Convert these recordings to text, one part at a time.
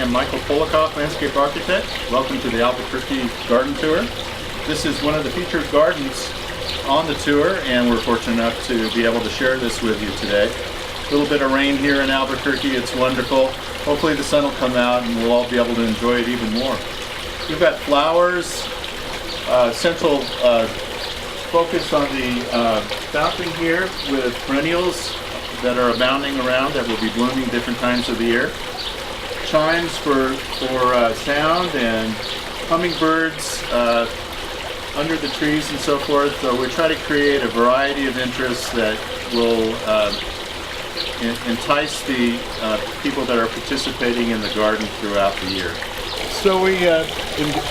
am Michael Polikoff, landscape architect. Welcome to the Albuquerque garden tour. This is one of the featured gardens on the tour, and we're fortunate enough to be able to share this with you today. A little bit of rain here in Albuquerque, it's wonderful. Hopefully the sun will come out and we'll all be able to enjoy it even more. We've got flowers, central focus on the fountain here with perennials that are abounding around that will be blooming different times of the year. Chimes for sound, and hummingbirds under the trees and so forth. So we try to create a variety of interests that will entice the people that are participating in the garden throughout the year. So we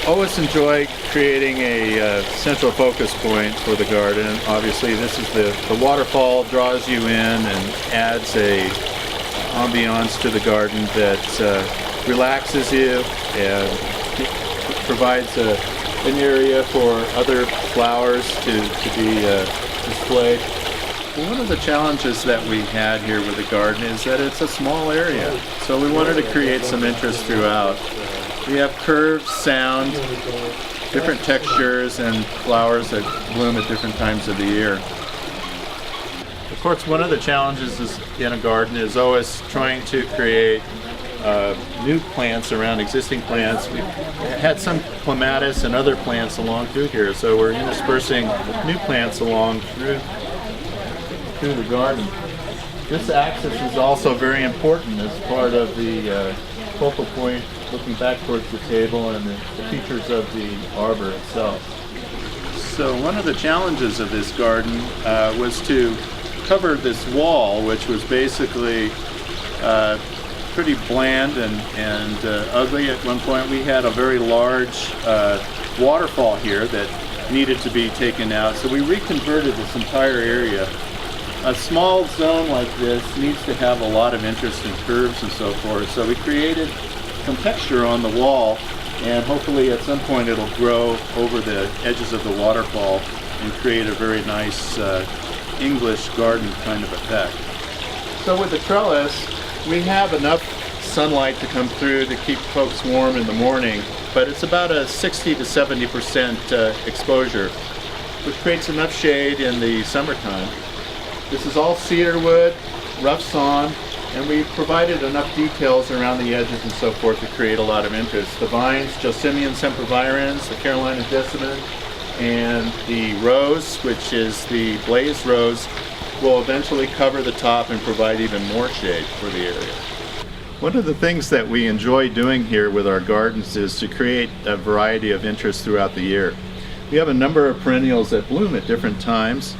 always enjoy creating a central focus point for the garden. Obviously this is the waterfall draws you in and adds a ambiance to the garden that relaxes you and provides an area for other flowers to be displayed. Well, one of the challenges that we had here with the garden is that it's a small area, so we wanted to create some interest throughout. We have curves, sound, different textures, and flowers that bloom at different times of the year. Of course, one of the challenges in a garden is always trying to create new plants around existing plants. We've had some clematis and other plants along through here, so we're interspersing new plants along through the garden. This axis is also very important as part of the focal point looking back towards the table and the features of the arbor itself. So one of the challenges of this garden was to cover this wall, which was basically pretty bland and ugly at one point. We had a very large waterfall here that needed to be taken out, so we reconverted this entire area. A small zone like this needs to have a lot of interest in curves and so forth, so we created some texture on the wall, and hopefully at some point it'll grow over the edges of the waterfall and create a very nice English garden kind of effect. So with the trellis, we have enough sunlight to come through to keep folks warm in the morning, but it's about a 60 to 70% exposure, which creates enough shade in the summertime. This is all cedar wood, rough sawn, and we've provided enough details around the edges and so forth to create a lot of interest. The vines, Josemium sempervirens, the Carolina jessamine, and the rose, which is the blaze rose, will eventually cover the top and provide even more shade for the area. One of the things that we enjoy doing here with our gardens is to create a variety of interests throughout the year. We have a number of perennials that bloom at different times.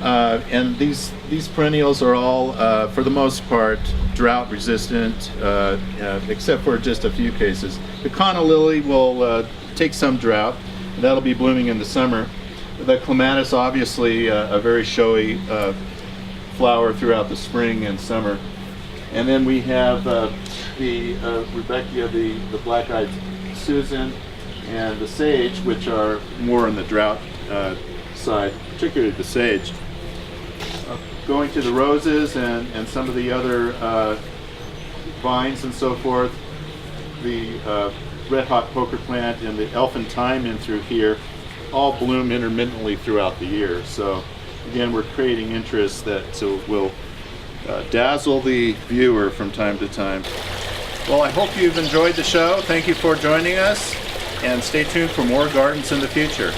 And these perennials are all, for the most part, drought resistant, except for just a few cases. The Cana lily will take some drought, and that'll be blooming in the summer. The clematis, obviously, a very showy flower throughout the spring and summer. And then we have the Rebecca, the black-eyed Susan, and the sage, which are more on the drought side, particularly the sage. Going to the roses and some of the other vines and so forth, the red hot poker plant and the elfin thyme in through here all bloom intermittently throughout the year. So again, we're creating interest that will dazzle the viewer from time to time. Well, I hope you've enjoyed the show. Thank you for joining us, and stay tuned for more gardens in the future.